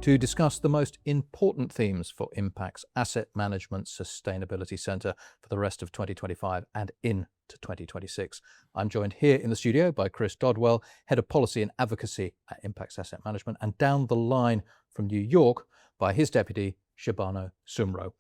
to discuss the most important themes for Impax Asset Management Sustainability Centre for the rest of 2025 and into 2026. I'm joined here in the studio by Chris Dodwell, Head of Policy and Advocacy at Impax Asset Management, and down the line from New York by his deputy, Shahbano Soomro.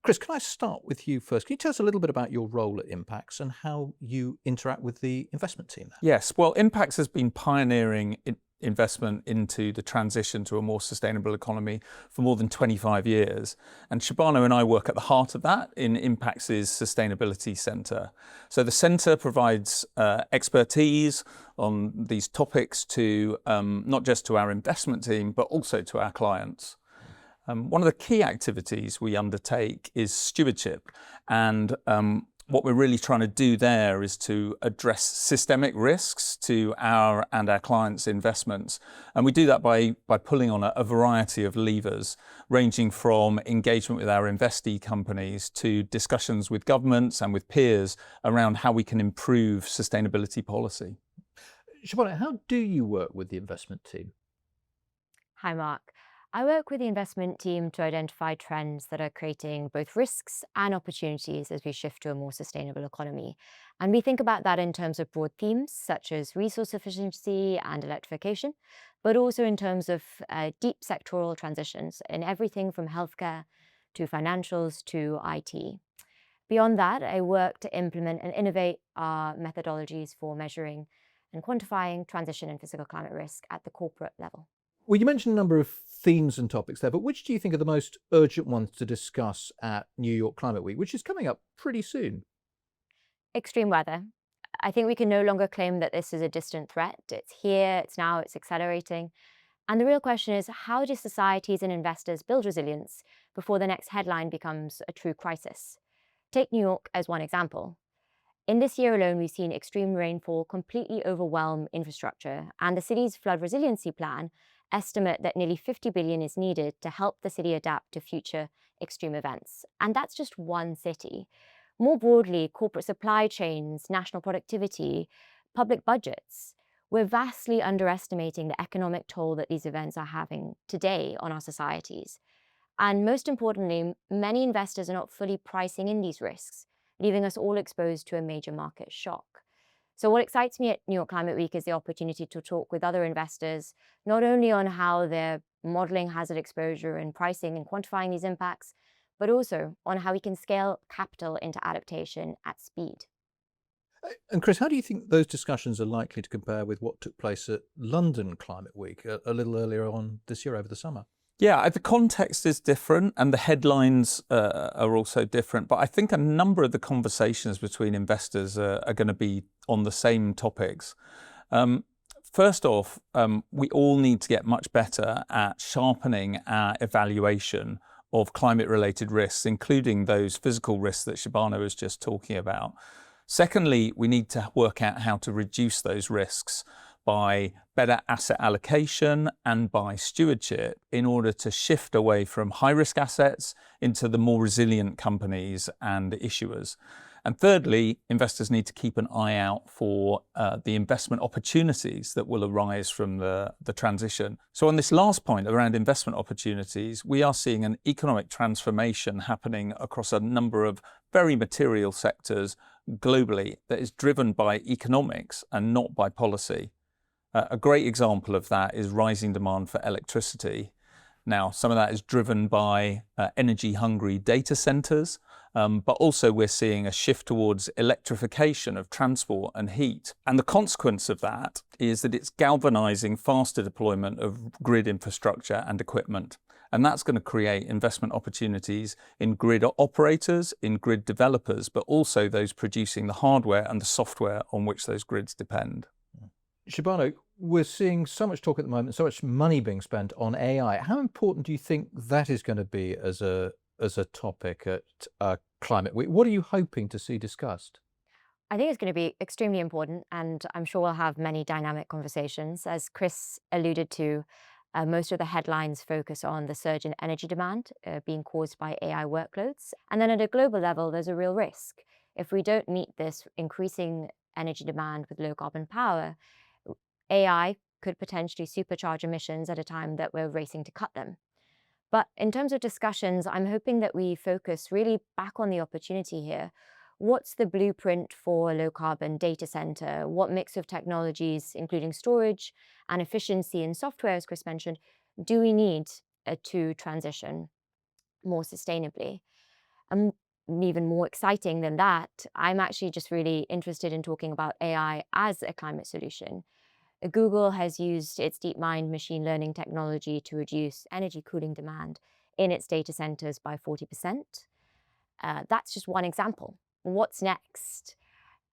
Chris, can I start with you first? Can you tell us a little bit about your role at Impax and how you interact with the investment team there? Yes, well, Impax has been pioneering investment into the transition to a more sustainable economy for more than 25 years. And Shahbano and I work at the heart of that in Impax's Sustainability Centre. So the centre provides expertise on these topics to not just to our investment team, but also to our clients. One of the key activities we undertake is stewardship, and what we're really trying to do there is to address systemic risks to our and our clients' investments. And we do that by pulling on a variety of levers, ranging from engagement with our investee companies to discussions with governments and with peers around how we can improve sustainability policy. Shahbano, how do you work with the investment team? Hi, Mark. I work with the investment team to identify trends that are creating both risks and opportunities as we shift to a more sustainable economy. And we think about that in terms of broad themes such as resource efficiency and electrification, but also in terms of deep sectoral transitions in everything from healthcare to financials to IT. Beyond that, I work to implement and innovate our methodologies for measuring and quantifying transition and physical climate risk at the corporate level. Well, you mentioned a number of themes and topics there, but which do you think are the most urgent ones to discuss at New York Climate Week, which is coming up pretty soon? Extreme weather. I think we can no longer claim that this is a distant threat. It's here, it's now, it's accelerating. And the real question is, how do societies and investors build resilience before the next headline becomes a true crisis? Take New York as one example. In this year alone, we've seen extreme rainfall completely overwhelm infrastructure, and the city's flood resiliency plan estimate that nearly 50 billion is needed to help the city adapt to future extreme events. And that's just one city. More broadly, corporate supply chains, national productivity, public budgets, we're vastly underestimating the economic toll that these events are having today on our societies. And most importantly, many investors are not fully pricing in these risks, leaving us all exposed to a major market shock. So what excites me at New York Climate Week is the opportunity to talk with other investors, not only on how they're modeling hazard exposure and pricing and quantifying these impacts, but also on how we can scale capital into adaptation at speed. And Chris, how do you think those discussions are likely to compare with what took place at London Climate Week a little earlier on this year over the summer? Yeah, the context is different and the headlines are also different, but I think a number of the conversations between investors are going to be on the same topics. First off, we all need to get much better at sharpening our evaluation of climate-related risks, including those physical risks that Shahbano was just talking about. Secondly, we need to work out how to reduce those risks by better asset allocation and by stewardship in order to shift away from high-risk assets into the more resilient companies and issuers. And thirdly, investors need to keep an eye out for the investment opportunities that will arise from the transition. So on this last point around investment opportunities, we are seeing an economic transformation happening across a number of very material sectors globally that is driven by economics and not by policy. A great example of that is rising demand for electricity. Now, some of that is driven by energy-hungry data centers, but also we're seeing a shift towards electrification of transport and heat. And the consequence of that is that it's galvanizing faster deployment of grid infrastructure and equipment. And that's going to create investment opportunities in grid operators, in grid developers, but also those producing the hardware and the software on which those grids depend. Shahbano, we're seeing so much talk at the moment, so much money being spent on AI. How important do you think that is going to be as a topic at Climate Week? What are you hoping to see discussed? I think it's going to be extremely important, and I'm sure we'll have many dynamic conversations. As Chris alluded to, most of the headlines focus on the surge in energy demand being caused by AI workloads. And then at a global level, there's a real risk. If we don't meet this increasing energy demand with low carbon power, AI could potentially supercharge emissions at a time that we're racing to cut them. But in terms of discussions, I'm hoping that we focus really back on the opportunity here. What's the blueprint for a low carbon data center? What mix of technologies, including storage and efficiency and software, as Chris mentioned, do we need to transition more sustainably? And even more exciting than that, I'm actually just really interested in talking about AI as a climate solution. Google has used its DeepMind machine learning technology to reduce energy cooling demand in its data centers by 40%. That's just one example. What's next?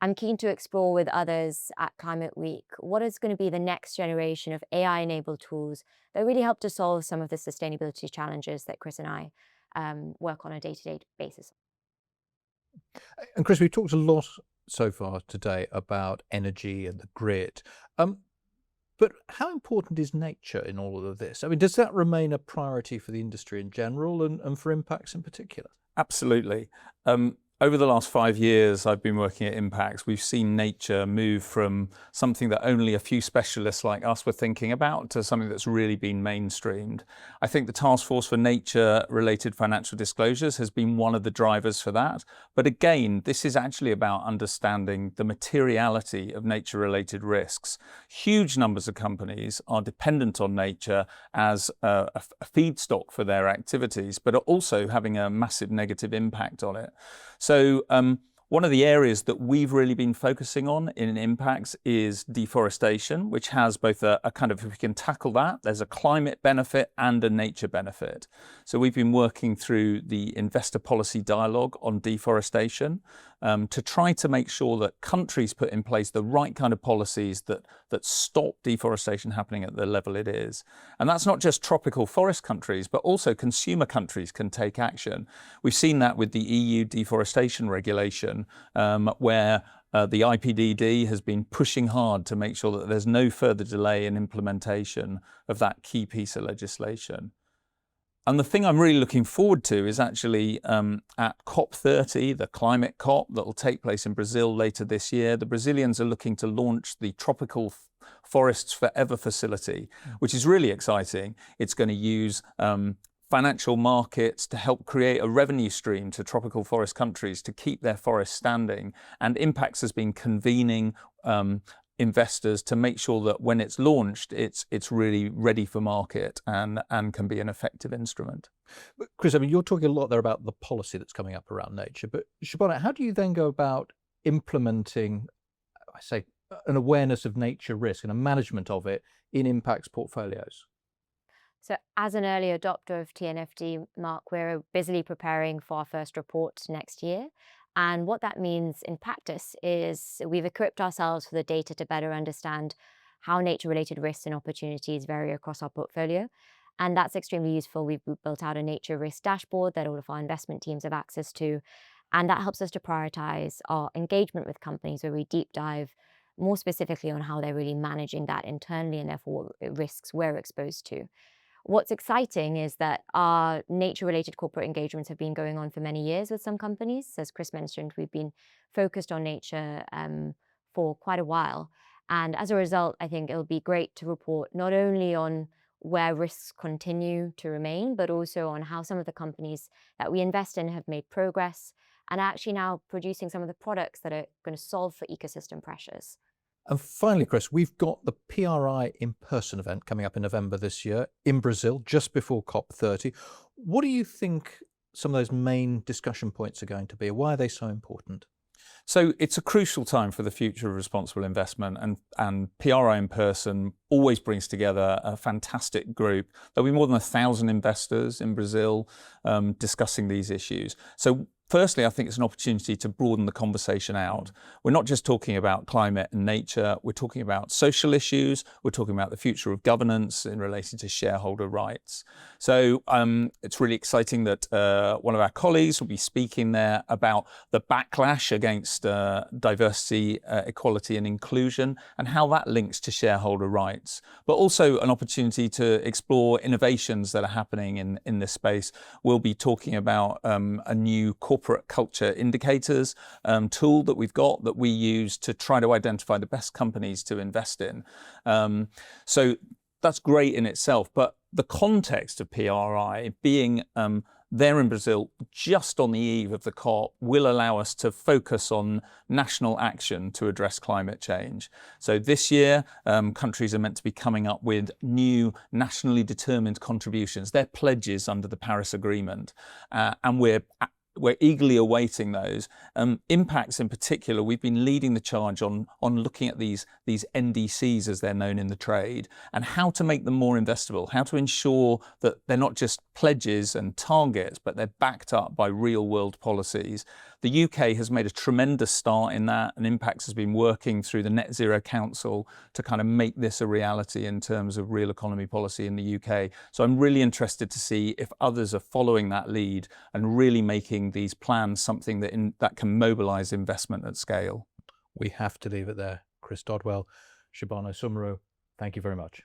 I'm keen to explore with others at Climate Week what is going to be the next generation of AI-enabled tools that really help to solve some of the sustainability challenges that Chris and I work on a day-to-day basis. And Chris, we've talked a lot so far today about energy and the grid. But how important is nature in all of this? I mean, does that remain a priority for the industry in general and for Impax in particular? Absolutely. Over the last 5 years, I've been working at Impax. We've seen nature move from something that only a few specialists like us were thinking about to something that's really been mainstreamed. I think the Task Force for Nature-related Financial Disclosures has been one of the drivers for that. But again, this is actually about understanding the materiality of nature-related risks. Huge numbers of companies are dependent on nature as a feedstock for their activities, but are also having a massive negative impact on it. So one of the areas that we've really been focusing on in Impax is deforestation, which has both a kind of, if we can tackle that, there's a climate benefit and a nature benefit. So we've been working through the investor policy dialogue on deforestation to try to make sure that countries put in place the right kind of policies that stop deforestation happening at the level it is. And that's not just tropical forest countries, but also consumer countries can take action. We've seen that with the EU deforestation regulation, where the IPDD has been pushing hard to make sure that there's no further delay in implementation of that key piece of legislation. And the thing I'm really looking forward to is actually at COP30, the climate COP that will take place in Brazil later this year. The Brazilians are looking to launch the Tropical Forests Forever facility, which is really exciting. It's going to use financial markets to help create a revenue stream to tropical forest countries to keep their forests standing. And Impax has been convening investors to make sure that when it's launched, it's really ready for market and can be an effective instrument. But Chris, I mean, you're talking a lot there about the policy that's coming up around nature, but Shahbano, how do you then go about implementing, I say, an awareness of nature risk and a management of it in Impax portfolios? So as an early adopter of TNFD, Mark, we're busily preparing for our first report next year. And what that means in practice is we've equipped ourselves with the data to better understand how nature-related risks and opportunities vary across our portfolio. And that's extremely useful. We've built out a nature risk dashboard that all of our investment teams have access to. And that helps us to prioritize our engagement with companies where we deep dive more specifically on how they're really managing that internally and therefore what risks we're exposed to. What's exciting is that our nature-related corporate engagements have been going on for many years with some companies. As Chris mentioned, we've been focused on nature for quite a while. And as a result, I think it'll be great to report not only on where risks continue to remain, but also on how some of the companies that we invest in have made progress and are actually now producing some of the products that are going to solve for ecosystem pressures. And finally, Chris, we've got the PRI in-person event coming up in November this year in Brazil, just before COP30. What do you think some of those main discussion points are going to be? Why are they so important? So it's a crucial time for the future of responsible investment, and PRI in person always brings together a fantastic group. There'll be more than 1,000 investors in Brazil discussing these issues. So firstly, I think it's an opportunity to broaden the conversation out. We're not just talking about climate and nature, we're talking about social issues, we're talking about the future of governance in relation to shareholder rights. So it's really exciting that one of our colleagues will be speaking there about the backlash against diversity, equality and inclusion and how that links to shareholder rights, but also an opportunity to explore innovations that are happening in this space. We'll be talking about a new corporate corporate culture indicators tool that we've got that we use to try to identify the best companies to invest in. So that's great in itself, but the context of PRI being there in Brazil just on the eve of the COP will allow us to focus on national action to address climate change. So this year, countries are meant to be coming up with new nationally determined contributions. They're pledges under the Paris Agreement, and we're eagerly awaiting those. Impax in particular, we've been leading the charge on looking at these NDCs, as they're known in the trade, and how to make them more investable, how to ensure that they're not just pledges and targets, but they're backed up by real world policies. The UK has made a tremendous start in that, and Impax has been working through the Net Zero Council to kind of make this a reality in terms of real economy policy in the UK. So I'm really interested to see if others are following that lead and really making these plans something that can mobilise investment at scale. We have to leave it there. Chris Dodwell, Shahbano, Soomro, thank you very much.